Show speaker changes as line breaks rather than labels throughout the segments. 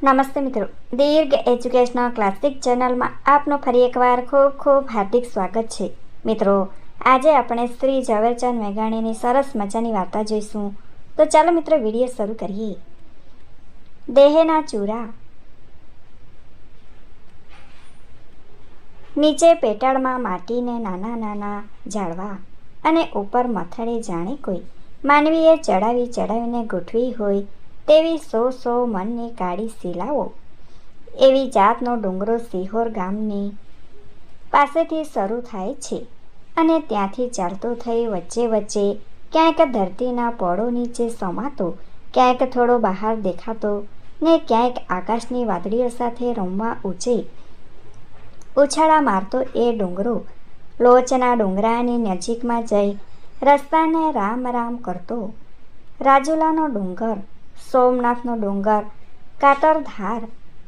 નમસ્તે મિત્રો, દીર્ઘ educational classic ચેનલમાં આપનું ફરી એકવાર ખૂબ ખૂબ હાર્દિક સ્વાગત છે. મિત્રો, આજે આપણે શ્રી ઝવેરચંદ મેઘાણીની સરસ મજાની વાર્તા જોઈશું. તો ચાલો મિત્રો, વિડીયો શરૂ કરીએ. દેહના ચૂરા. નીચે પેટાળમાં માટીને નાના નાના ઝાડવા અને ઉપર મથડે જાણે કોઈ માનવીએ ચડાવીને ગોઠવી હોય તેવી સો મનની કાળી શિલાઓ. એવી જાતનો ડુંગરો સિહોર ગામની પાસેથી શરૂ થાય છે અને ત્યાંથી ચાલતો થઈ વચ્ચે ક્યાંક ધરતીના પળો નીચે સમાતો, ક્યાંક થોડો બહાર દેખાતો ને ક્યાંક આકાશની વાદળીઓ સાથે રમવા ઊંચે ઉછાળા મારતો એ ડુંગરો લોચના ડુંગરાની નજીકમાં જઈ રસ્તાને રામ રામ કરતો. રાજુલાનો ડુંગર, સોમનાથનો ડુંગર, કાતરધાર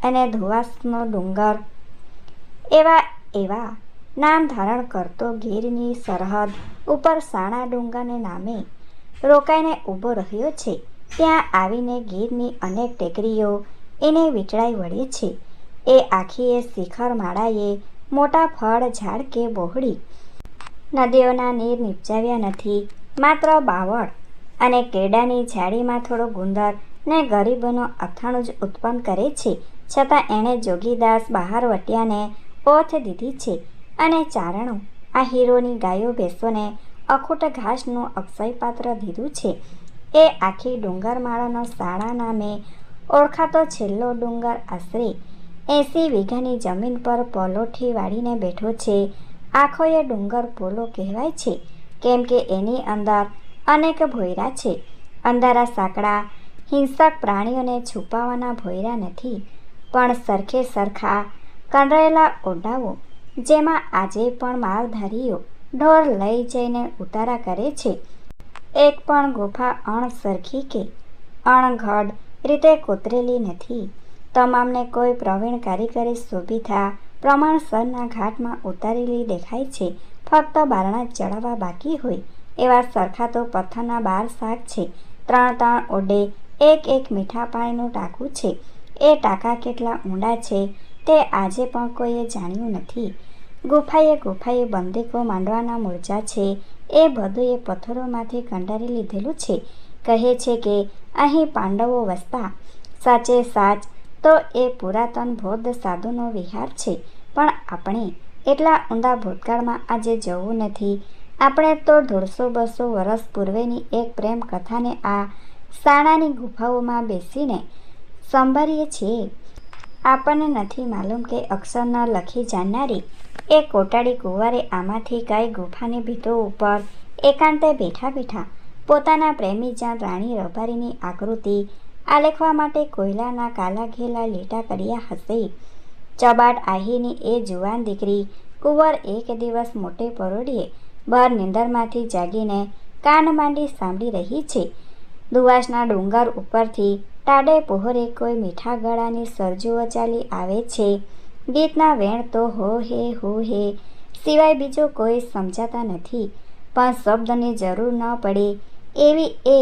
અને ધુવાસનો ડુંગર એવા નામ ધારણ કરતો ગીરની સરહદ ઉપર સાણા ડુંગરને નામે રોકાઈને ઊભો રહ્યો છે. ત્યાં આવીને ગીરની અનેક ટેકરીઓ એને વીંટળાઈ વળે છે. એ આખી એ શિખર માળાએ મોટા ફળ ઝાડ કે બોહડી નદીઓના નીર નીપજાવ્યા નથી. માત્ર બાવળ અને કેળાની ઝાડીમાં થોડો ગુંદર ને ગરીબોનો અથાણું જ ઉત્પન્ન કરે છે. છતાં એણે જોગીદાસ બહારવટિયાને ઓથ દીધી છે અને ચારણો આ હીરોની ગાયો ભેંસોને અખૂટ ઘાસનું અક્ષયપાત્ર દીધું છે. એ આખી ડુંગરમાળાનો સાણા નામે ઓળખાતો છેલ્લો ડુંગર આશરે 80 વીઘાની જમીન પર પોલોઠી વાળીને બેઠો છે. આખો એ ડુંગર પોલો કહેવાય છે કેમ કે એની અંદર અનેક ભોંયરા છે. અંધારા સાંકડા હિંસક પ્રાણીઓને છુપાવવાના ભોંયરા નથી, પણ સરખે સરખા કંડરેલા ઓરડાઓ જેમાં આજે પણ માલધારીઓ ઢોર લઈ જઈને ઉતારા કરે છે. એક પણ ગુફા અણસરખી કે અણઘડ રીતે કોતરેલી નથી. તમામને કોઈ પ્રવીણ કારીગરે શોભિતા પ્રમાણસરના ઘાટમાં ઉતારેલી દેખાય છે. ફક્ત બારણા ચડાવવા બાકી હોય એવા સરખા તો પથ્થરના 12 શાક છે. 3 ઓરડે એક મીઠા પાણીનું ટાંકું છે. એ ટાંકા કેટલા ઊંડા છે તે આજે પણ કોઈએ જાણ્યું નથી. ગુફાએ બંદૂકો માંડવાના મૂરજા છે. એ બધું એ પથ્થરોમાંથી કંડારી લીધેલું છે. કહે છે કે અહીં પાંડવો વસતા. સાચે સાચ તો એ પુરાતન બૌદ્ધ સાધુનો વિહાર છે. પણ આપણે એટલા ઊંડા ભૂતકાળમાં આજે જવું નથી. આપણે તો 150-200 વર્ષ પૂર્વેની એક પ્રેમ કથાને આ સાણાની ગુફાઓમાં બેસીને સંભાળીએ છીએ. આપણને નથી માલુમ કે અક્ષર ન લખી જાણનારી એ કોટાડી કુંવરે આમાંથી કઈ ગુફાની ભીતો ઉપર એકાંતે બેઠા પોતાના પ્રેમીજાન રાણી રબારીની આકૃતિ આલેખવા માટે કોયલાના કાલા ઘેલા લીટા કર્યા હશે. ચબાટ આહીની એ જુવાન દીકરી કુંવર એક દિવસ મોટે પરોઢિયે ભર નીંદરમાંથી જાગીને કાન માંડી સાંભળી રહી છે. ધુવાસના ડુંગર ઉપરથી ટાઢે પહોરે કોઈ મીઠા ગળાની સરજુઓ ચાલી આવે છે. ગીતના વેણ તો હો હે સિવાય બીજો કોઈ સમજાતા નથી, પણ શબ્દની જરૂર ન પડે એવી એ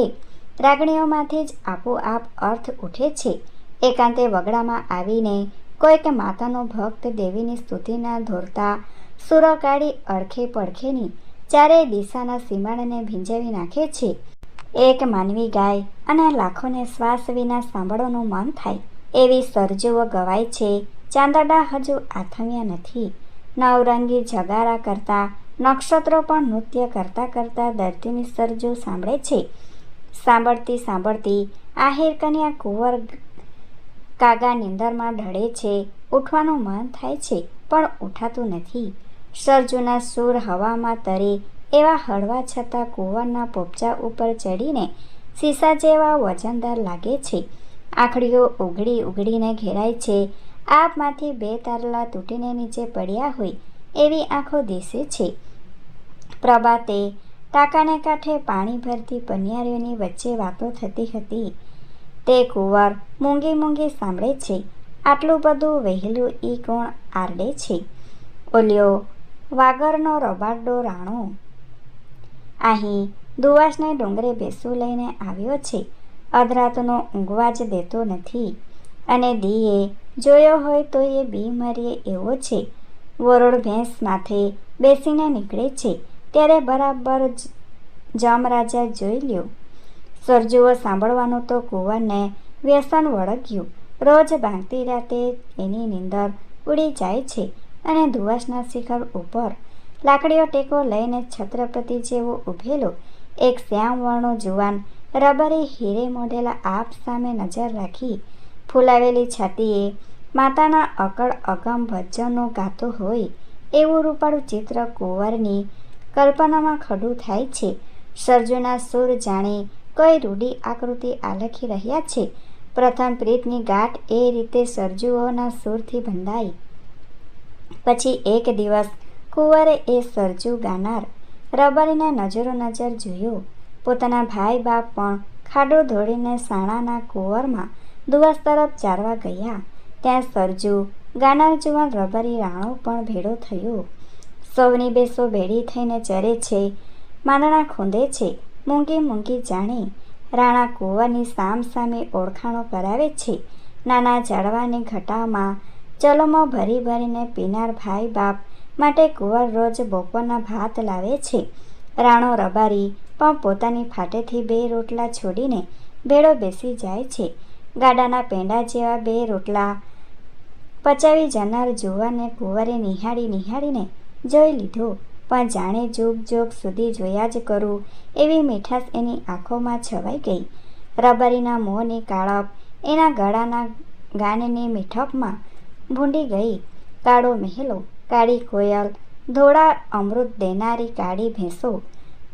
રાગણીઓમાંથી જ આપોઆપ અર્થ ઉઠે છે. એકાંતે વગડામાં આવીને કોઈક માતાનો ભક્ત દેવીની સ્તુતિના ધોરતા સુરો કાઢી અડખે પડખેની ચારેય દિશાના સીમાડાને ભીંજાવી નાખે છે. એક માનવી ગાય અને લાખોને શ્વાસ વિના સાંભળવાનું મન થાય એવી સરજુઓ ગવાય છે. ચાંદડા હજુ આથમ્યા નથી. નવરંગી જગારા કરતા નક્ષત્રો પણ નૃત્ય કરતા ધરતીની સરજુ સાંભળે છે. સાંભળતી આહિર કન્યા કુંવર કાગા નીંદરમાં ઢળે છે. ઉઠવાનું મન થાય છે પણ ઉઠાતું નથી. સરજુના સૂર હવામાં તરે એવા હળવા છતાં કુંવરના પોપચા ઉપર ચડીને સીસા જેવા વજનદાર લાગે છે. આંખડીઓ ઉઘડીને ઘેરાય છે. આપમાંથી 2 તારલા તૂટીને નીચે પડ્યા હોય એવી આંખો દિશે છે. પ્રભાતે ટાંકાને કાંઠે પાણી ભરતી પનિયારીઓની વચ્ચે વાતો થતી હતી તે કુંવર મૂંગી સાંભળે છે. આટલું બધું વહેલું ઈ કોણ આરડે છે? ઓલ્યો વાગરનો રબારડો રાણો અહીં ધુવાસને ડુંગરે બેસું લઈને આવ્યો છે. અધરાતનો ઊંઘવા જ દેતો નથી. અને દીએ જોયો હોય તો એ બીમારીએ એવો છે. વરોડ ભેંસ માથે બેસીને નીકળે છે ત્યારે બરાબર જમરાજા જોઈ લ્યો. સરજુઓ સાંભળવાનું તો કુંવરને વ્યસન વળગ્યું. રોજ ભાંગતી રાતે એની નીંદર ઉડી જાય છે અને ધુવાસના શિખર ઉપર લાકડીઓ ટેકો લઈને છત્રપતિ જેવો ઊભેલો એક શ્યામવર્ણો જુવાન રબરી હીરે મોઢેલા આપ સામે નજર રાખી ફૂલાવેલી છાતીએ માતાના અકળ અગમ ભજનો ગાતો હોય એવું રૂપાળું ચિત્ર કુંવરની કલ્પનામાં ખડું થાય છે. સરજુના સૂર જાણે કોઈ રૂઢી આકૃતિ આલખી રહ્યા છે. પ્રથમ પ્રીતની ગાંઠ એ રીતે સરજુઓના સૂરથી બંધાઈ. પછી એક દિવસ કુંવરે એ સરજુ ગાનાર રબારીને નજરો નજર જોયો. પોતાના ભાઈ બાપ પણ ખાડો ધોડીને સાણાના કુંવરમાં દુવાસ તરફ ચારવા ગયા. ત્યાં સરજુ ગાનાર જુવાન રબારી રાણો પણ ભેળો થયો. સૌની બેસો ભેળી થઈને ચરે છે, માંદણા ખૂંદે છે, મૂંગી મૂંગી જાણે. રાણા કુંવરની સામ સામે ઓળખાણો કરાવે છે. નાના ઝાડવાની ઘટામાં ચલમો ભરી ભરીને પીનાર ભાઈ બાપ માટે કુંવર રોજ બપોરના ભાત લાવે છે. રાણો રબારી પણ પોતાની ફાટેથી 2 રોટલા છોડીને ભેળો બેસી જાય છે. ગાડાના પેંડા જેવા 2 રોટલા પચાવી જનાર જુવાને કુંવરે નિહાળીને જોઈ લીધો, પણ જાણે જોગ જોગ સુધી જોયા જ કરું એવી મીઠાશ એની આંખોમાં છવાઈ ગઈ. રબારીના મોંની કાળપ એના ગળાના ગાનની મીઠપમાં ભૂંડી ગઈ. કાળો મહેલો, કાળી કોયલ, ધોળા અમૃત દેનારી કાળી ભેંસો,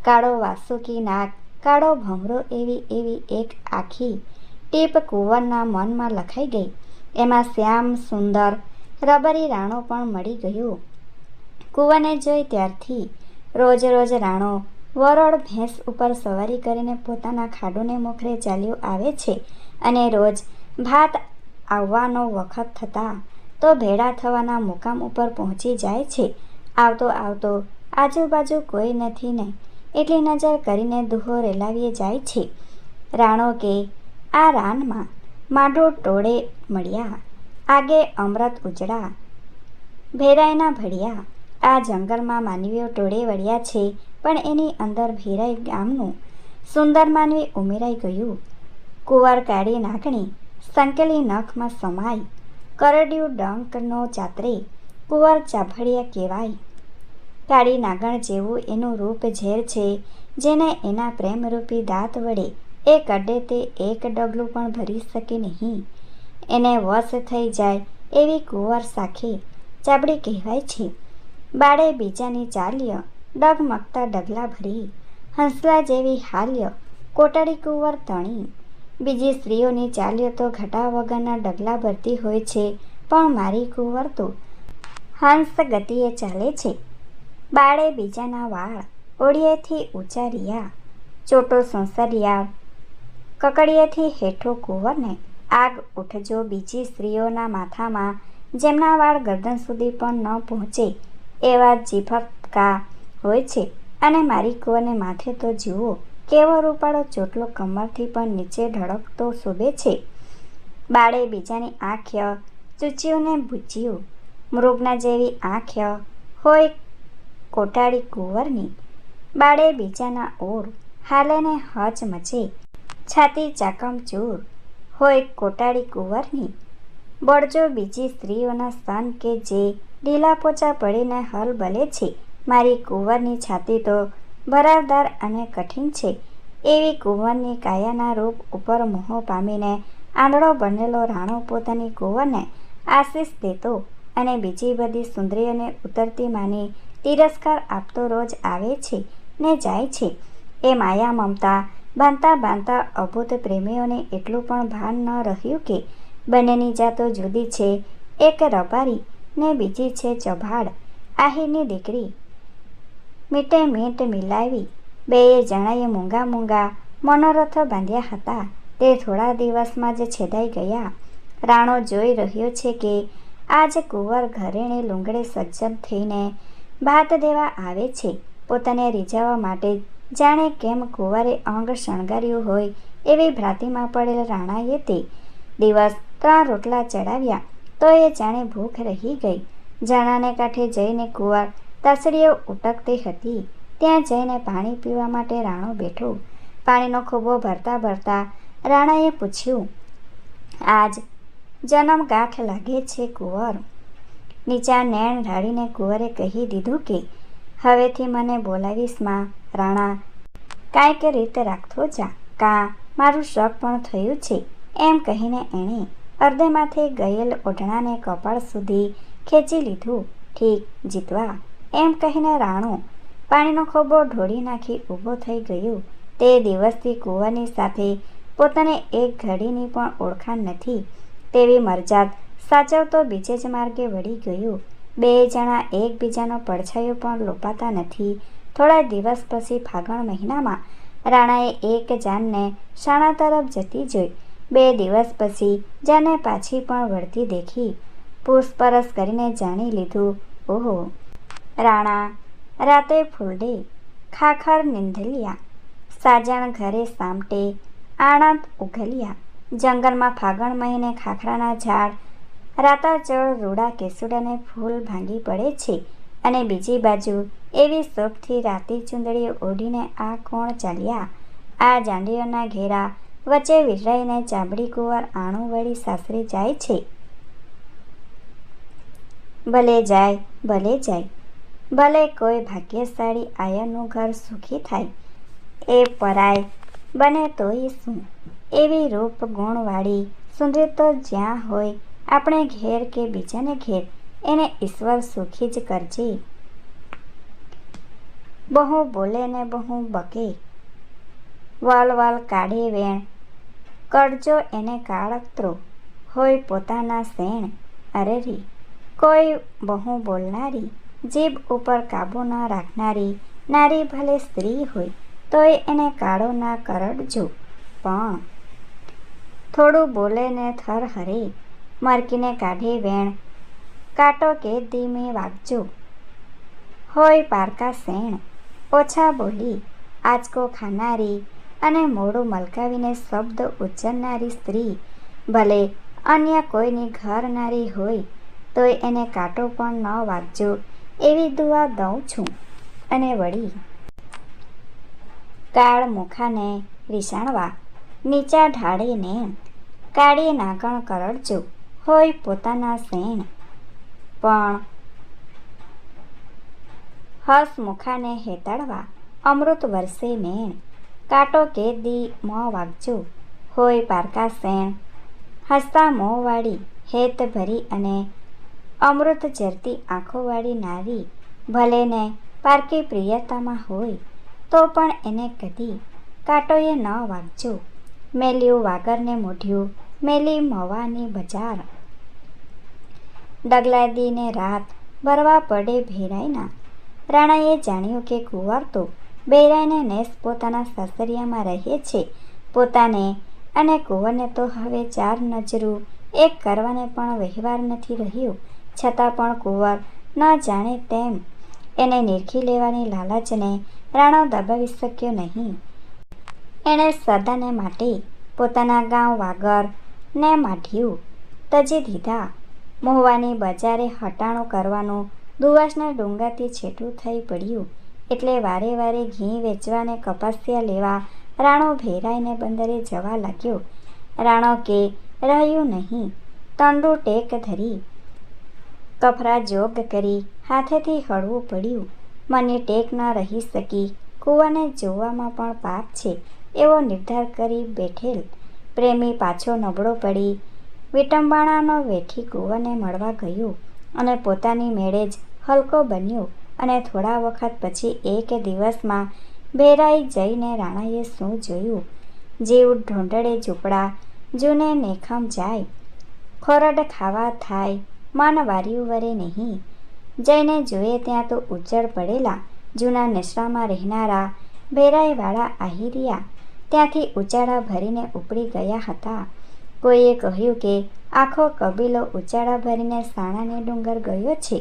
કાળો વાસુકી નાગ, કાળો ભમરો એવી એક આખી ટીપ કુંવરના મનમાં લખાઈ ગઈ. એમાં શ્યામ સુંદર રબારી રાણો પણ મળી ગયો. કુંવરને જોઈ ત્યારથી રોજ રાણો વરોડ ભેંસ ઉપર સવારી કરીને પોતાના ખાડોને મોખરે ચાલ્યો આવે છે અને રોજ ભાત આવવાનો વખત થતાં તો ભેળા થવાના મુકામ ઉપર પહોંચી જાય છે. આવતો આજુબાજુ કોઈ નથી ને એટલી નજર કરીને દુહો રેલાવીએ જાય છે. રાણો કે આ રાનમાં માઢો ટોળે મળ્યા, આગે અમૃત ઉજળા, ભેરાઈના ભળ્યા. આ જંગલમાં માનવીઓ ટોળે વળ્યા છે, પણ એની અંદર ભેરાઈ ગામનું સુંદર માનવી ઉમેરાઈ ગયું. કુંવર કાળી નાગણી સંકેલી નખમાં સમાય, કરડ્યું ડંકનો ચાતરે કુંવર ચાભડિયા કહેવાય. કાળી નાગણ જેવું એનું રૂપ ઝેર છે, જેને એના પ્રેમરૂપી દાંત વડે એ કડે તે એક ડગલું પણ ભરી શકે નહીં. એને વશ થઈ જાય એવી કુંવર સાખે ચાબડી કહેવાય છે. બાળે બીજાની ચાલ્ય ડગમગતા ડગલા ભરી, હંસલા જેવી હાલ્ય કોટડી કુંવર તણી. બીજી સ્ત્રીઓની ચાલ્ય તો ઘટા વગરના ડગલા ભરતી હોય છે, પણ મારી કુંવર તો હંસ ગતિએ ચાલે છે. બાળે બીજાના વાળ ઓળિયેથી ઊંચા રિયા, ચોટો સંસરિયા કકડીએથી હેઠો કુંવરને આગ ઉઠજો. બીજી સ્ત્રીઓના માથામાં જેમના વાળ ગરદન સુધી પણ ન પહોંચે એવા જીભટકા હોય છે, અને મારી કુંવરને માથે તો જુઓ કેવો રૂપાળો ચોટલો કમરથી પણ નીચે ઢળકતો શોભે છે. બાળે બીજાની આંખ્ય ચૂચ્યું ને ભૂચ્યું, મૃગના જેવી આંખ્ય હોય કોટાળી કુંવરની. બાળે બીજાના ઓર હાલે ને હચ મચે, છાતી ચાકમચૂર હોય કોટાળી કુંવરની. બળજો બીજી સ્ત્રીઓના સ્તન કે જે ઢીલા પોચા પડીને હલબલે છે, મારી કુંવરની છાતી તો ભરાવદાર અને કઠિન છે. એવી કુંવરની કાયાના રૂપ ઉપર મોહ પામીને આંધળો બનેલો રાણો પોતાની કુંવરને આશીષ દેતો અને બીજી બધી સુંદરીઓને ઉતરતી માની તિરસ્કાર આપતો રોજ આવે છે ને જાય છે. એ માયા મમતા બાંધતા અભૂત પ્રેમીઓને એટલું પણ ભાન ન રહ્યું કે બંનેની જાતો જુદી છે. એક રબારી ને બીજી છે ચભાડ, આહીરની દીકરી. મીટે મીટ મિલાવી બેય જણાએ મૂંગા મનોરથો બાંધ્યા હતા, તે થોડા દિવસમાં જ છેદાઈ ગયા. રાણો જોઈ રહ્યો છે કે આજ કુંવર ઘરેણે લુંગડે સજ્જન થઈને ભાત દેવા આવે છે. પોતાને રીઝવવા માટે જાણે કેમ કુંવરે અંગ શણગાર્યું હોય એવી ભ્રાંતિમાં પડેલ રાણાએ તે દિવસ 3 રોટલા ચડાવ્યા તો એ જાણે ભૂખ રહી ગઈ. ઝરણાને કાંઠે જઈને કુંવર તસડીઓ ઉટકતી હતી. ત્યાં જઈને પાણી પીવા માટે રાણો બેઠો. પાણીનો ખોબો ભરતા ભરતા રાણાએ પૂછ્યું, આજ જન્મ ગાંઠ લાગે છે કુંવર? નીચા નેણ ઢાળીને કુંવરે કહી દીધું કે હવેથી મને બોલાવીશ માં રાણા, કાંઈક રીત રાખતો જા, કાં મારું શક પણ થયું છે. એમ કહીને એણે અર્ધેમાંથી ગયેલ ઓઢણાને કપાળ સુધી ખેંચી લીધું. ઠીક જીતવા, એમ કહીને રાણો પાણીનો ખોબો ઢોળી નાખી ઊભો થઈ ગયો. તે દિવસથી કુંવરની સાથે પોતાને એક ઘડીની પણ ઓળખાણ નથી તેવી મરજાદ સાચવતો બીજે જ માર્ગે વળી ગયો. 2 જણા એકબીજાનો પડછાયો પણ લોપાતા નથી. થોડા દિવસ પછી ફાગણ મહિનામાં રાણાએ એક જાનને શાણા તરફ જતી જોઈ. 2 દિવસ પછી જાને પાછી પણ વળતી દેખી. પૂછપરછ કરીને જાણી લીધું, ઓહો, રાણા રાતે ફૂલડે ખાખર નીંધલિયા, સાજણ ઘરે સામટે આણંદ ઉઘલિયા. જંગલમાં ફાગણ મહિને ખાખરાના ઝાડ રાતાચળ રૂડા કેસુડાને ફૂલ ભાંગી પડે છે અને બીજી બાજુ એવી શોભથી રાતી ચૂંદડીઓ ઓઢીને આ કોણ ચાલ્યા? આ જાંડીઓના ઘેરા વચ્ચે વિસરાઈને ચામડી કુંવર આણું વળી સાસરે જાય છે. ભલે જાય, ભલે જાય, ભલે કોઈ ભાગ્યશાળી આયરનું ઘર સુખી થાય. એ પરાય બને તોય શું? એવી રૂપ ગુણવાળી સુંદરી તો જ્યાં હોય આપણે ઘેર કે બીજાને ઘેર, એને ઈશ્વર સુખી જ કરજે. બહુ બોલે ને બહુ બકે, વલ વલ કાઢે વેણ, કરજો એને કાળતરો હોય પોતાના શેણ. અરે રી, કોઈ બહુ બોલનારી, જીભ ઉપર કાબુ ન રાખનારી નારી ભલે સ્ત્રી હોય તોય એને કાળો ના કરડજો. પણ થોડું બોલે ને થર હરે, મરકીને કાઢે વેણ, કાંટો કે ધીમે વાગજો હોય પારકા શેણ. ઓછા બોલી, આંચકો ખાનારી અને મોઢું મલકાવીને શબ્દ ઉચ્ચારનારી સ્ત્રી ભલે અન્ય કોઈની ઘર નારી હોય તોય એને કાંટો પણ ન વાગજો એવી દુઆ દઉં છું. અને વળી કાળ મુખાને રીસાણવા, નીચા ઢાળીને કાળી નાગણ કરડજો હોય પોતાના શેણ. પણ હસમુખાને હેતાળવા, અમૃત વરસે મેણ, કાંટો કે દી મોં વાગજો હોય પારકા શેણ. હસતા મોંવાળી, હેત ભરી અને અમૃત ઝરતી આંખોવાળી નારી ભલે ને પારકી પ્રિયતામાં હોય તો પણ એને કદી કાંટોએ ન વાગજો. મેલ્યું વાગરને મોઢ્યું, મેલી મવાની બજાર, ડગલા દીને રાત ભરવા પડે ભેરાઈના. રાણાએ જાણ્યું કે કુંવર તો બેરાઈને નેસ પોતાના સાસરિયામાં રહે છે. પોતાને અને કુંવરને તો હવે 4 નજરું એક કરવાને પણ વહેવાર નથી રહ્યો. છતાં પણ કુંવર ન જાણે તેમ એને નિરખી લેવાની લાલચને રાણો દબાવી શક્યો નહીં. એણે સદાને માટે પોતાના ગામ વાગર ને માઢિયું તજી દીધા. મહુવાની બજારે હટાણું કરવાનું દુવાસના ડુંગાથી છેટું થઈ પડ્યું એટલે વારે વારે ઘી વેચવાને કપાસિયા લેવા રાણો ભેરાઈને બંદરે જવા લાગ્યો. રાણો કે રહ્યું નહીં, તંડુ ટેક ધરી કફરા જોગ કરી હાથેથી હળવું પડ્યું. મને ટેક ન રહી શકી કુંવરને જોવામાં પણ પાપ છે એવો નિર્ધાર કરી બેઠેલ પ્રેમી પાછો નબળો પડી વિટંબાણાનો વેઠી કુંવરને મળવા ગયો અને પોતાની મેળે જ હલકો બન્યો. અને થોડા વખત પછી એક દિવસમાં ભેરાઈ જઈને રાણાએ શું જોયું? જીવ ઢોંઢળે ઝૂંપડા, જૂને નેખમ જાય, ખોરડ ખાવા થાય, મન વાર્યું વરે નહીં. જઈને જોઈએ ત્યાં તો ઉજ્જડ પડેલા જૂના નેસડામાં રહેનારા ભેરાઈવાળા આહિરિયા ત્યાંથી ઉચાળા ભરીને ઉપડી ગયા હતા. કોઈએ કહ્યું કે આખો કબીલો ઉચાળા ભરીને સાણાને ડુંગર ગયો છે.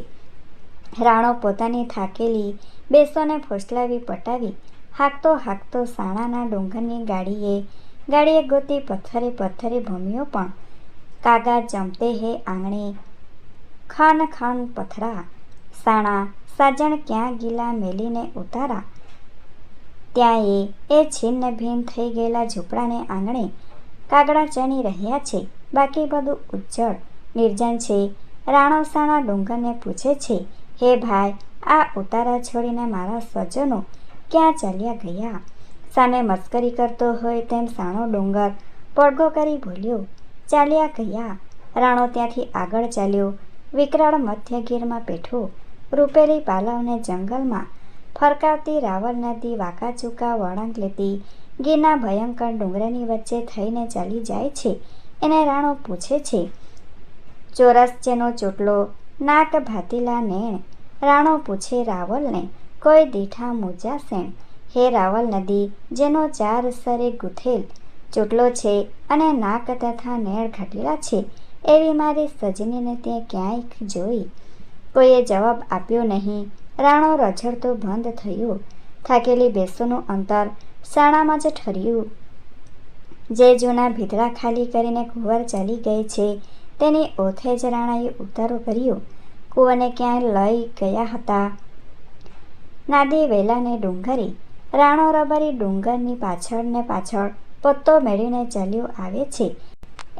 રાણો પોતાની થાકેલી બેસોને ફોસલાવી પટાવી હાંકતો હાંકતો સાણાના ડુંગરની ગાડીએ ગોતી પથ્થરે ભમ્યો પણ कागा जमते है आंगणे, खन खन पथरा, साणा साजण क्या गीला मेलीने उतारा। त्याए ए छिन्न ભીન થઈ ગયેલા ઝૂંપડાને આંગણે કાગડા ચણી રહ્યા છે. બાકી બધું ઉજ્જડ નિર્જન છે. રાણો સાણા ડુંગરને પૂછે છે, હે ભાઈ, આ ઉતારા છોડીને મારા સ્વજનો ક્યાં ચાલ્યા ગયા? સામે મસ્કરી કરતો હોય તેમ સાણો ડુંગર પડઘો કરી બોલ્યો, ચાલ્યા ગયા. રાણો ત્યાંથી આગળ ચાલ્યો. વિકરાળ મધ્યગીરમાં પેઠો રૂપેલી પાલવને જંગલમાં ફરકાવતી રાવલ નદી વાંકાચૂકા વળાંક લેતી ગીરના ભયંકર ડુંગરની વચ્ચે થઈને ચાલી જાય છે. એને રાણો પૂછે છે, ચોરસ જેનો ચોટલો, નાક ભાતીલા નેણ. રાણો પૂછે રાવલને, કોઈ દીઠા મોજા સેણ. હે રાવલ નદી, જેનો ચાર સરે ગૂંથેલ ચોટલો છે અને નાક તથા નેણ ઘાટેલા છે, એવી મારી સજનીને તે ક્યાંય જોઈ? કોઈએ જવાબ આપ્યો નહીં. રાણો રઝળતો બંધ થયો. થાકેલી બેસોનું અંતર સાણામાં જ ઠર્યું. જે જૂના ભીતરા ખાલી કરીને કુંવર ચાલી ગઈ છે તેની ઓથે જ રાણાએ ઉતારો કર્યો. કુંવરને ક્યાંય લઈ ગયા હતા. નાદી વેલાને ડુંગરે રાણો રબારી ડુંગરની પાછળ ને પાછળ પત્તો મેળવીને ચાલ્યો આવે છે.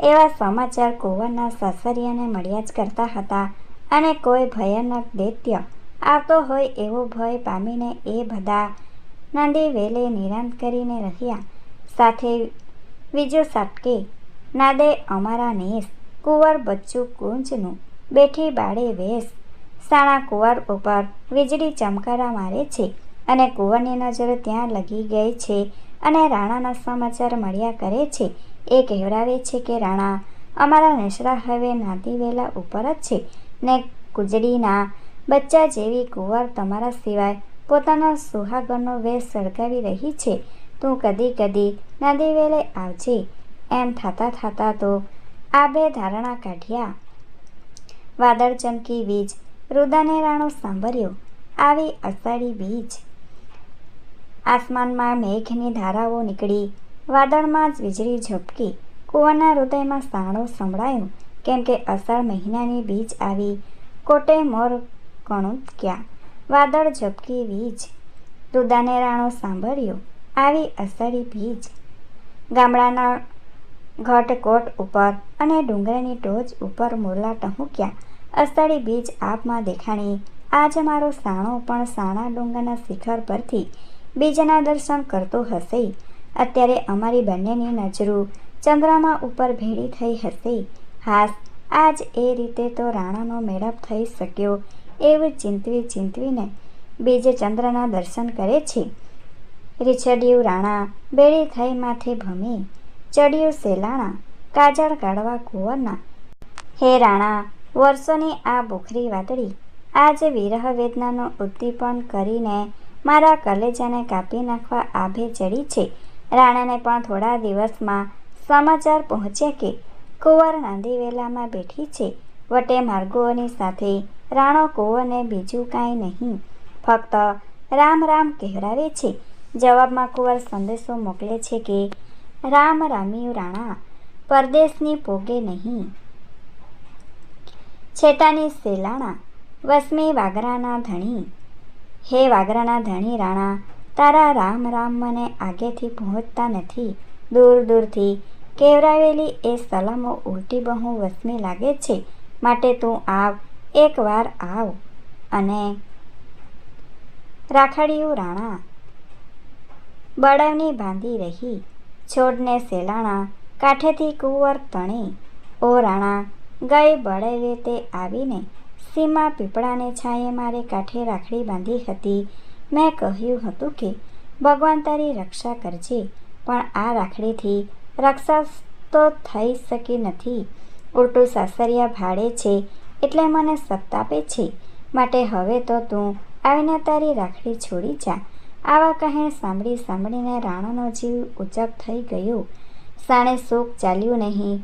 એવા સમાચાર કુંવરના સાસરિયાને મળ્યા જ કરતા હતા અને કોઈ ભયાનક દૈત્ય આવતો હોય એવો ભય પામીને એ બધા નાંદી વેલે નિરાંત કરીને રહ્યા. સાથે બીજું સાટકે નાદે અમારા નેસ, કુંવર બચ્ચું કુંજનું બેઠી બાળે વેશ. સાણા કુંવર ઉપર વીજળી ચમકારા મારે છે અને કુંવરની નજર ત્યાં લગી ગઈ છે અને રાણાના સમાચાર મળ્યા કરે છે. એ કહેવરાવે છે કે રાણા, અમારા નેસડા હવે નાદી વેલા ઉપર જ છે ને કુજડીના બચ્ચા જેવી કુંવર તમારા સિવાય પોતાના સુહાગણનો વેશ સળગાવી રહી છે. તું કદી કદી નાદી વેલે આવજે. એમ થાતા થાતા તો આ બે ધારણા કાઢ્યા. વાદળ ચમકી વીજ, રુદાને રાણો સાંભળ્યો, આવી અષાઢી બીજ. આસમાનમાં મેઘની ધારાઓ નીકળી, વાદળમાં જ વીજળી ઝબકી. કુંવરના હૃદયમાં સાણો સંભળાયો, કેમ કે અષાઢ મહિનાની બીજ આવી. કોટે મોર કણુત્યા, વાદળ ઝબકી વીજ. રુદાને રાણો સાંભળ્યો, આવી અષાઢી બીજ. ગામડાના ઘટકોટ ઉપર અને ડુંગરની ટોચ ઉપર મોરલા ટહુક્યા. અષાઢી બીજ આપમાં દેખાણી. આજ મારો સાણો પણ સાણા ડુંગરના શિખર પરથી બીજના દર્શન કરતો હશે. અત્યારે અમારી બંનેની નજરો ચંદ્રમા ઉપર ભેળી થઈ હશે. હાસ, આજ એ રીતે તો રાણાનો મેળાપ થઈ શક્યો એવું ચિંતવીને બીજ ચંદ્રના દર્શન કરે છે. રીછડ્યું રાણા, બેડી થઈ માથે ભમી. ચડ્યું સેલાણા, કાજળ કાઢવા કુંવરના. હે રાણા, વર્ષોની આ ભૂખરી વાદળી આજ વિરહ વેદનાનો ઉદ્દીપન કરીને મારા કલેજાને કાપી નાખવા આભે ચડી છે. રાણાને પણ થોડા દિવસમાં સમાચાર પહોંચ્યા કે કુંવર નાંદી વેલામાં બેઠી છે. વટે માર્ગોની સાથે રાણો કુંવરને બીજું કાંઈ નહીં, ફક્ત રામ રામ કહેવરાવે છે. જવાબમાં કુંવર સંદેશો મોકલે છે કે રામ રામ્યું રાણા, પરદેશની પોગે નહીં. છેટાની સેલાણા, વસમી વાગરાના ધણી. હે વાગરાના ધણી રાણા, તારા રામ રામ મને આગેથી પહોંચતા નથી. દૂર દૂરથી કેવરાવેલી એ સલામો ઉલટી બહુ વસમી લાગે છે. માટે તું આવ, એકવાર આવ. અને રાખડ્યું રાણા, બળવની બાંધી રહી. છોડને સેલાણા, કાંઠેથી કુંવર તણે. ઓ રાણા, ગઈ બળવે તે આવીને સીમા પીપળાને છાંયે મારે કાંઠે રાખડી બાંધી હતી. મેં કહ્યું હતું કે ભગવાન તારી રક્ષા કરજે, પણ આ રાખડીથી રક્ષા તો થઈ શકી નથી. ઉલટું સાસરિયા ભાડે છે એટલે મને સત્તાપે છે. માટે હવે તો તું આવીને તારી રાખડી છોડી જા. આવા કહેણ સાંભળીને રાણાનો જીવ ઉચક થઈ ગયો. સાણે સુખ ચાલ્યું નહીં.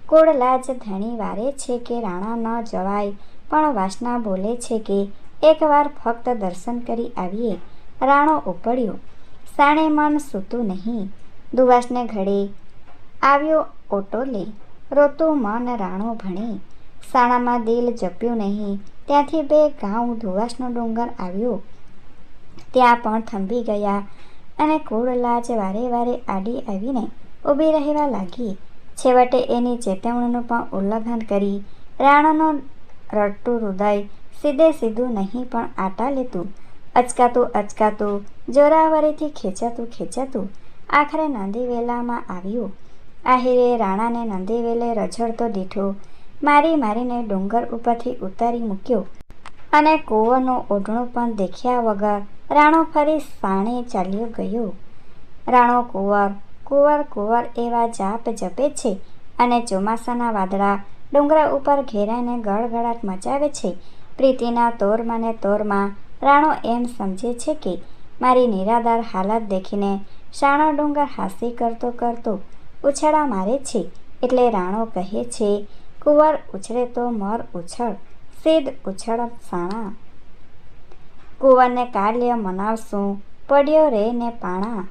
કુળ લાજ ધણી વારે છે કે રાણા ન જવાય, પણ વાસના બોલે છે કે એકવાર ફક્ત દર્શન કરી આવીએ. રાણો ઉપડ્યો. સાણે મન સૂતું નહીં. દુવાસને ઘડે આવ્યો ઓટો લે. રોતું મન રાણો ભણી, શાળામાં દિલ જપ્યું નહીં, ત્યાંથી 2 ગાઉં ધુવાસનો ડુંગર આવ્યો, ત્યાં પણ થંભી ગયા અને કુળ લાજ વારે વારે આડી આવીને ઊભી રહેવા લાગી. છેવટે એની ચેતવણીનું પણ ઉલ્લંઘન કરી રાણાનું રડતું હૃદય સીધે સીધું નહીં પણ આટા લેતું, અચકાતું જોરાવરીથી ખેંચાતું આખરે નંદીવેલામાં આવ્યું. આહિરે રાણાને નંદીવેલે રઝળતો દીઠો મારીને ડુંગર ઉપરથી ઉતારી મૂક્યો અને કુંવરનું ઓઢણું પણ દેખ્યા વગર રાણો ફરી સાણે ચાલ્યો ગયો. રાણો કુંવર એવા જાપ જપે છે અને ચોમાસાના વાદળા ડુંગરા ઉપર ઘેરાઈને ગળગળાટ મચાવે છે. પ્રીતિના તોરમાં રાણો એમ સમજે છે કે મારી નિરાધાર હાલત દેખીને શાણો ડુંગર હાસ્ય કરતો ઉછાળા મારે છે. એટલે રાણો કહે છે, કુંવર ઉછળે તો મર ઉછળ, સીધ ઉછળ શાણા. કુંવરને કાલ્ય મનાવશું, પડ્યો રે ને પાણા.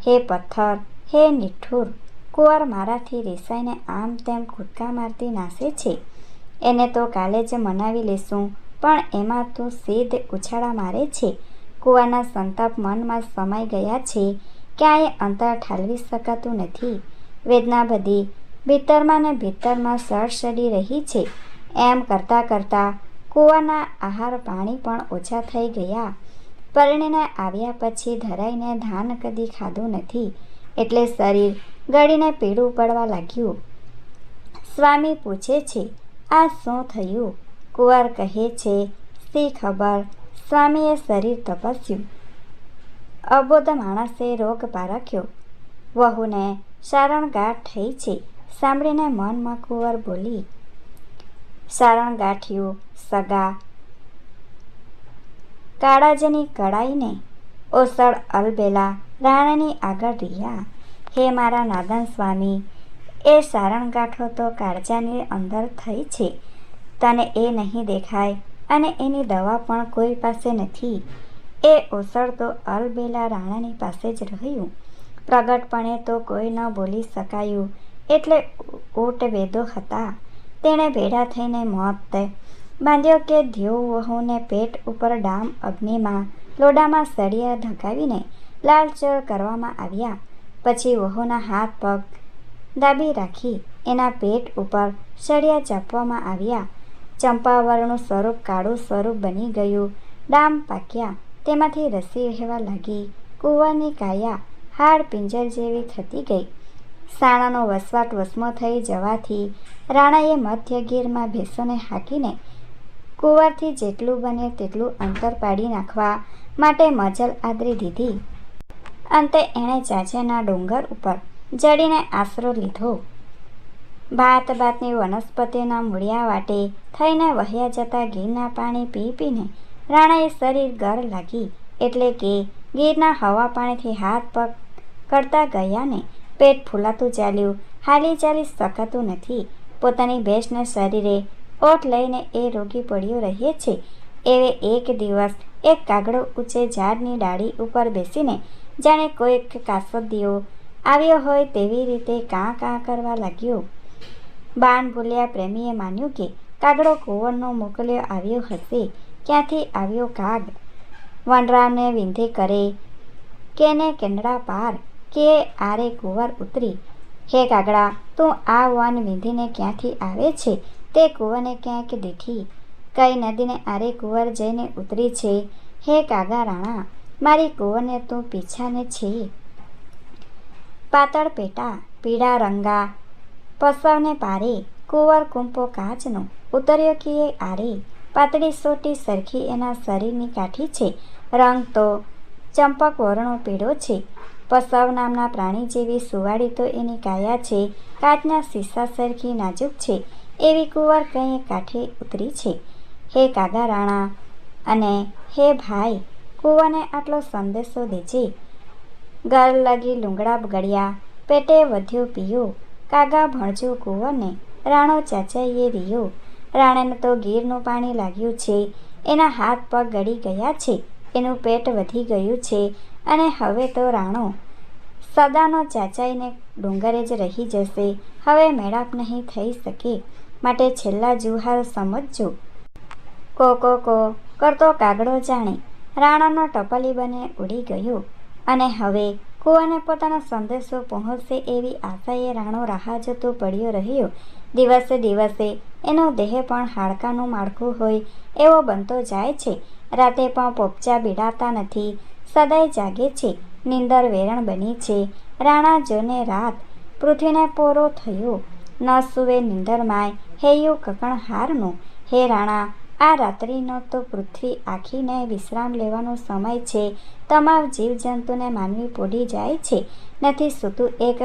હે પથ્થર, હે નિઠ્ઠુર, કુંવર મારાથી રિસાઈને આમ તેમ કૂદકા મારતી નાસે છે. એને તો કાલે જ મનાવી લેશું, પણ એમાં તું સીધ ઉછાળા મારે છે. કુંવરના સંતાપ મનમાં સમાઈ ગયા છે, ક્યાંય અંતર ઠાલવી શકાતું નથી. વેદના બધી ભીતરમાં સળસળી રહી છે. એમ કરતાં કુંવરના આહાર પાણી પણ ઓછા થઈ ગયા. પરણીને આવ્યા પછી ધરાઈને ધાન કદી ખાધું નથી, એટલે શરીર ગળીને પીળું પડવા લાગ્યું. સ્વામી પૂછે છે, આ શું થયું? કુંવર કહે છે, શી ખબર, સ્વામીએ શરીર તપસ્યું, અબોધ માણસે રોગ પારખ્યો, વહુને સારણગાંઠ થઈ છે. સાંભળીને મનમાં કુંવર બોલી, સારણગાંઠિયું સગા કાળાજની કળાઈને ઓસળ અલબેલા રાણાની આગળ રહ્યા. હે મારા નાદન સ્વામી, એ સારણગાંઠો તો કાળજાની અંદર થઈ છે, તને એ નહીં દેખાય અને એની દવા પણ કોઈ પાસે નથી. એ ઓસળ તો અલબેલા રાણાની પાસે જ રહ્યું. પ્રગટપણે તો કોઈ ન બોલી શકાયું, એટલે ઊંટ વેદો હતા. તેણે ભેળા થઈને મોત બાંધ્યો કે ધ્યેવ વહુને પેટ ઉપર ડામ અગ્નિમાં લોડામાં સળિયા ઢગાવીને લાલચોળ કરવામાં આવ્યા. પછી વહુના હાથ પગ દાબી રાખી એના પેટ ઉપર સળિયા ચાપવામાં આવ્યા. ચંપાવરનું સ્વરૂપ કાળું સ્વરૂપ બની ગયું. ડામ પાક્યા, તેમાંથી રસી વહેવા લાગી. કુંવરની કાયા હાડ પિંજર જેવી થતી ગઈ. શાણાનો વસવાટ વસમો થઈ જવાથી રાણાએ મધ્યગીરમાં ભેંસોને હાંકીને કુંવરથી જેટલું બને તેટલું અંતર પાડી નાખવા માટે મજલ આદરી દીધી. અંતે એણે ચાંચેના ડુંગર ઉપર જડીને આશરો લીધો. બાતની વનસ્પતિના મૂળિયા વાટે થઈને વહ્યા જતા ગીરના પાણી પીને રાણાએ શરીર ગર લાગી, એટલે કે ગીરના હવા પાણીથી હાથ પગ કરતા ગયા ને પેટ ફૂલાતું ચાલ્યું. હાલી ચાલી શકાતું નથી. પોતાની ભેંસને શરીરે ઓઠ લઈને એ રોગી પડ્યો રહે છે. એવે એક દિવસ એક કાગડો ઊંચે ઝાડની ડાળી ઉપર બેસીને જાણે કોઈક કાસદીઓ આવ્યો હોય તેવી રીતે કાં કાં કરવા લાગ્યો. બાણ ભૂલ્યા પ્રેમીએ માન્યું કે કાગડો કુંવરનો મોકલ્યો આવ્યો હશે. ક્યાંથી આવ્યો કાગ? વનરાવને વિંધે કરે કેને કેંડડા પાર, કે આરે કુંવર ઉતરી. હે કાગડા, તું આ વન વિંધીને ક્યાંથી આવે છે? તે કુંવરને ક્યાંક દીઠી. કઈ નદીને આરે કુંવર જઈને ઉતરી છે? હે કાગા રાણા, મારી કુંવરને તું પીછાને છે. પાતળ પેટા પીળા રંગા પસવને પારે, કુંવર કુંપો કાચનો ઉતર્યો કિયે આરે. પાતળી સોટી સરખી એના શરીરની કાઠી છે. રંગ તો ચંપક વર્ણો પીળો છે. પસવ નામના પ્રાણી જેવી સુવાળી તો એની કાયા છે. કાચના શીશા સરખી નાજુક છે. એવી કુંવર કંઈ કાઠે ઉતરી છે. હે કાગા રાણા અને હે ભાઈ, કુંવરને આટલો સંદેશો દેજે. ગર લગી લુંગડા ગળ્યા, પેટે વધ્યો પીયો. કાગા ભણજો કુંવરને, રાણો ચાચાઈએ રિયો. રાણાને તો ગીરનું પાણી લાગ્યું છે. એના હાથ પગ ગળી ગયા છે. એનું પેટ વધી ગયું છે અને હવે તો રાણો સદાનો ચાચાઈને ડુંગરે જ રહી જશે. હવે મેળાપ નહીં થઈ શકે, માટે છેલ્લા જુહાર સમજજો. કો કો કો કરતો કાગડો જાણે રાણાનો ટપલી બને ઉડી ગયો, અને હવે કુંવરને પોતાનો સંદેશો પહોંચશે એવી આશાએ રાણો રાહ જોતો પડ્યો રહ્યો. દિવસે દિવસે એનો દેહ પણ હાડકાનું માળખું હોય એવો બનતો જાય છે. રાતે પણ પોપચા બીડાતા નથી, સદાય જાગે છે, નીંદર વેરણ બની છે. રાણા જોને રાત પૃથ્વીને પોરો થયો, ન સુવે નીંદરમાંય હૈયું કકણહારનું. હે રાણા, આ રાત્રિનો તો પૃથ્વી આખીને વિશ્રામ લેવાનો સમય છે. તમામ જીવજંતુને માનવી પોડી જાય છે. નથી સૂતું એક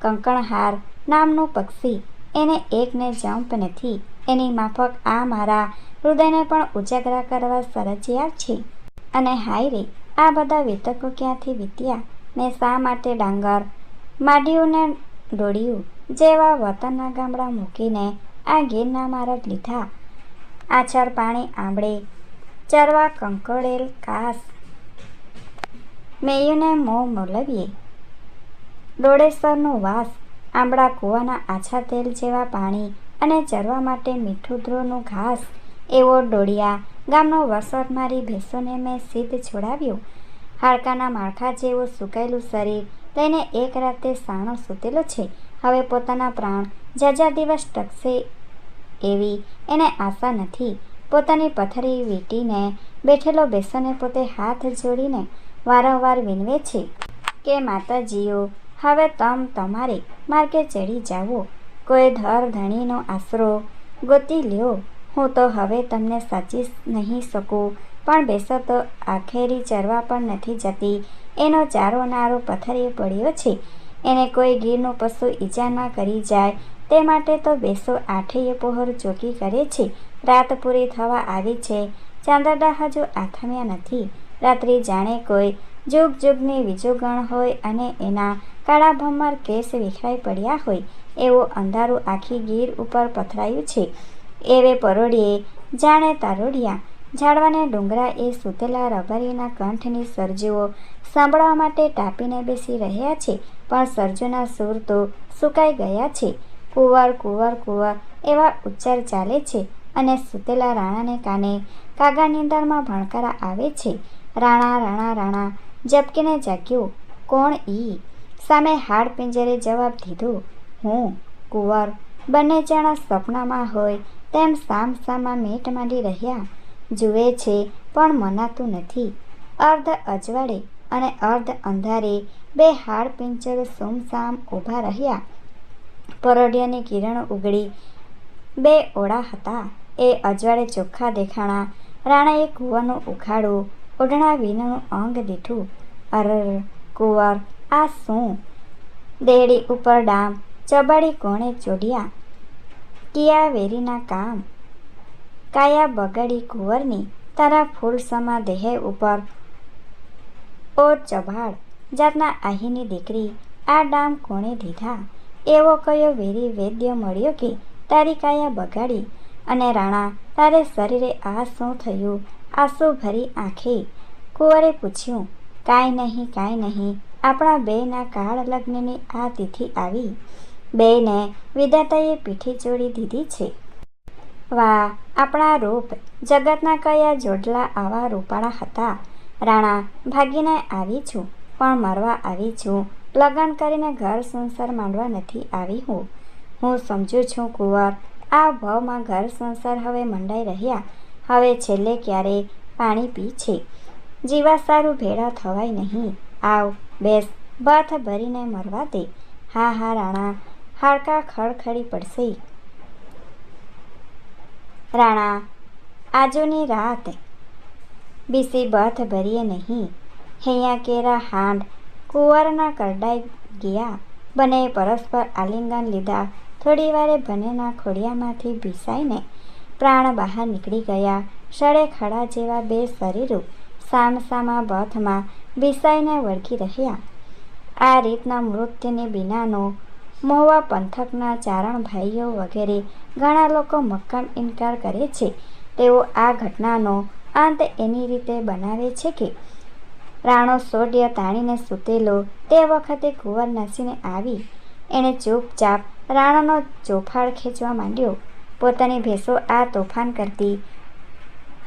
કંકણહાર નામનું પક્ષી, એને એકને જંપ નથી. એની માફક આ મારા હૃદયને પણ ઉજાગરા કરવા ફરજિયાત છે. અને હાય રે, આ બધા વિતકો ક્યાંથી વીત્યા ને શા માટે ડાંગર માડ્યું ને ડોળિયું જેવા વતનના ગામડા મૂકીને આ ગીરના માર્ગ લીધા. આછર પાણી આંબળે ચરવા કંકોડેલ કાસ મેયુને મોં મોલવીએ. ડોળેસરનો વાસ આંબળા કૂવાના આછા તેલ જેવા પાણી અને ચરવા માટે મીઠું દ્રોનું ઘાસ એવો ડોળિયા ગામનો વસવાટ મારી ભેંસોને મેં સિદ્ધ છોડાવ્યો. હાડકાના માળખા જેવું સુકાયેલું શરીર લઈને એક રાતે સાણો સૂતેલો છે. હવે પોતાના પ્રાણ જાજા દિવસ ટકશે એવી એને આશા નથી. પોતાની પથરી વીંટીને બેઠેલો બેસોને પોતે હાથ જોડીને વારંવાર વિનવે છે કે માતાજીઓ, હવે તમારે માર્ગે ચડી જાવો. કોઈ ધર ધણીનો આશરો ગોતી લ્યો. હું તો હવે તમને સાચી નહીં શકું, પણ બેસો તો આખેરી ચરવા પણ નથી જતી. એનો ચારો નારો પથરીએ પડ્યો છે. એને કોઈ ગીરનું પશુ ઈજા ન કરી જાય તે માટે તો બેસો આઠેય પહોર ચોકી કરે છે. રાત પૂરી થવા આવી છે, ચાંદરડા હજુ આથમ્યા નથી. રાત્રિ જાણે કોઈ જુગ જુગની વિજોગણ હોય અને એના કાળા ભમર કેસ વિખરાઈ પડ્યા હોય એવું અંધારું આખી ગીર ઉપર પથરાયું છે. એવે પરોડીએ જાણે તારોડિયા ઝાડવાને ડુંગરા એ સૂતેલા રબારીના કંઠની સરજુઓ સાંભળવા માટે ટાપીને બેસી રહ્યા છે, પણ સરજુના સૂર તો સુકાઈ ગયા છે. કુંવર કુંવર કુંવર એવા ઉચ્ચાર ચાલે છે, અને સૂતેલા રાણાને કાને કાગા નીંદરમાં ભણકારા આવે છે. રાણા રાણા રાણા ઝબકીને જાગ્યો. કોણ ઈ? સામે હાડ પિંજરે જવાબ દીધો, હું કુંવર. બંને જણા સપનામાં હોય તેમ સામ સામા મીટ માંડી રહ્યા. જુએ છે પણ મનાતું નથી. અર્ધ અજવાળે અને અર્ધ અંધારે બે હાડ પિંજર સુમસામ ઊભા રહ્યા. પરોઢિયાની કિરણ ઉગડી બે ઓળા હતા. એ અજવાળે ચોખ્ખા દેખાણા. રાણાએ કુંવરનું ઉખાડું ઓઢણા વિનાનું અંગ દીઠું. અરર કુંવર, આ શું? દેહડી ઉપર ડામ ચબાડી કોણે ચોડ્યા? કિયા વેરીના કામ કાયા બગાડી કુંવરની, તારા ફૂલ સમા દેહ ઉપર ઓ ચબાડ જાતના આહીની દીકરી, આ ડામ કોણે દીધા? એવો કયો વેરી વેદ્ય મળ્યો કે તારી કાયા બગાડી? અને રાણા, તારે શરીરે આ શું થયું? આંસુ ભરી આંખે કુંવરે પૂછ્યું. કાંઈ નહીં, કાંઈ નહીં. આપણા બેયના કાળ લગ્નની આ તિથિ આવી. બેયને વિધાતાએ પીઠી જોડી દીધી છે. વાહ, આપણા રૂપ જગતના કયા જોડલા આવા રૂપાળા હતા. રાણા, ભાગીને આવી છું, પણ મરવા આવી છું. લગ્ન કરીને ઘર સંસાર માંડવા નથી આવી હું. હું સમજુ છું કુંવર, આ ભાવમાં ઘર સંસાર હવે મંડાઈ રહ્યા. હવે છેલ્લે ક્યારે પાણી પી છે. જીવા સારું ભેળા થવાય નહીં. આવ બેસ, ભાથ ભરીને મરવા દે. હા હા રાણા, હાડકાં ખડખડી પડશે. રાણા, આજુની રાત બીસી ભાથ ભરીએ નહીં. હૈયા કેરા હાંડ કુંવરના કરડાઈ ગયા. બંને પરસ્પર આલિંગન લીધા. થોડી વારે બંનેના ખોડિયામાંથી ભીસાઈને પ્રાણ બહાર નીકળી ગયા. સડે ખડા જેવા બે શરીરો સામસામા બથમાં ભીસાઈને વળગી રહ્યા. આ રીતના મૃત્યુની બિનાનો મહુવા પંથકના ચારણ ભાઈઓ વગેરે ઘણા લોકો મક્કમ ઇનકાર કરે છે. તેઓ આ ઘટનાનો અંત એની રીતે બનાવે છે કે રાણો સોઢિયા તાણીને સૂતેલો તે વખતે કુંવર નાસીને આવી. એણે ચૂપચાપ રાણાનો ચોફાળ ખેંચવા માંડ્યો. પોતાની ભેંસો આ તોફાન કરતી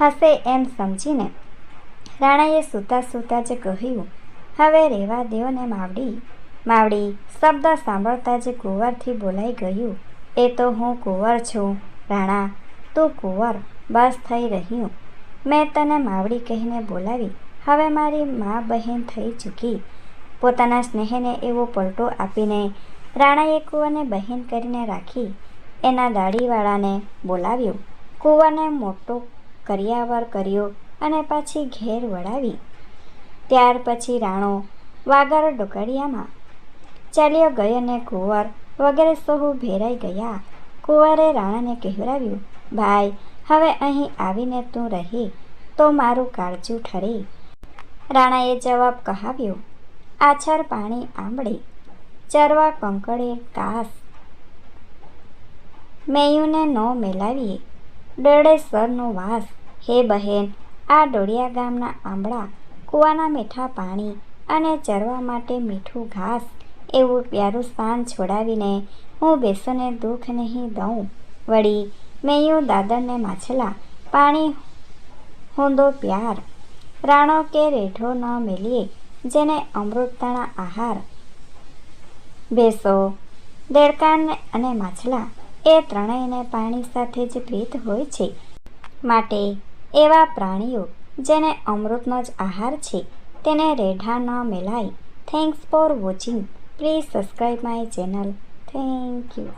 હશે એમ સમજીને રાણાએ સૂતા સૂતા જ કહ્યું, હવે રહેવા દ્યો ને માવડી. માવડી શબ્દ સાંભળતા જ કુંવરથી બોલાઈ ગયું, એ તો હું કુંવર છું રાણા, તું કુંવર બસ થઈ રહ્યું. મેં તને માવડી કહીને બોલાવી, હવે મારી મા બહેન થઈ ચૂકી. પોતાના સ્નેહને એવો પલટો આપીને રાણાએ કુંવરને બહેન કરીને રાખી. એના દાઢીવાળાને બોલાવ્યો, કુંવરને મોટો કરિયાવર કર્યો અને પાછી ઘેર વળાવી. ત્યાર પછી રાણો વાગર ડોકડિયામાં ચાલ્યો ગયો ને કુંવર વગેરે સહુ ભેરાઈ ગયા. કુંવરે રાણાને કહેવરાવ્યું, ભાઈ હવે અહીં આવીને તું રહે તો મારું કાળજું ઠરે. રાણાએ જવાબ કહાવ્યો, આછર પાણી આંબળે, ચરવા કંકળે કાસ, મેયુંને ન મેલાવીએ, ડોળે સરનો વાસ. હે બહેન, આ ડોળિયા ગામના આંબળા, કૂવાના મીઠા પાણી અને ચરવા માટે મીઠું ઘાસ, એવું પ્યારું સ્થાન છોડાવીને હું બેસોને દુઃખ નહીં દઉં. વળી મેયું દાદરને માછલા, પાણી હુંદો પ્યાર. રાણો કે રેઢો ન મેલીએ, જેને અમૃતતાણા આહાર. ભેંસો, દેડકાન અને માછલા એ ત્રણેયને પાણી સાથે જ પ્રીત હોય છે. માટે એવા પ્રાણીઓ જેને અમૃતનો જ આહાર છે તેને રેઢા ન મેલાય. Thanks for watching. Please subscribe my channel. Thank you.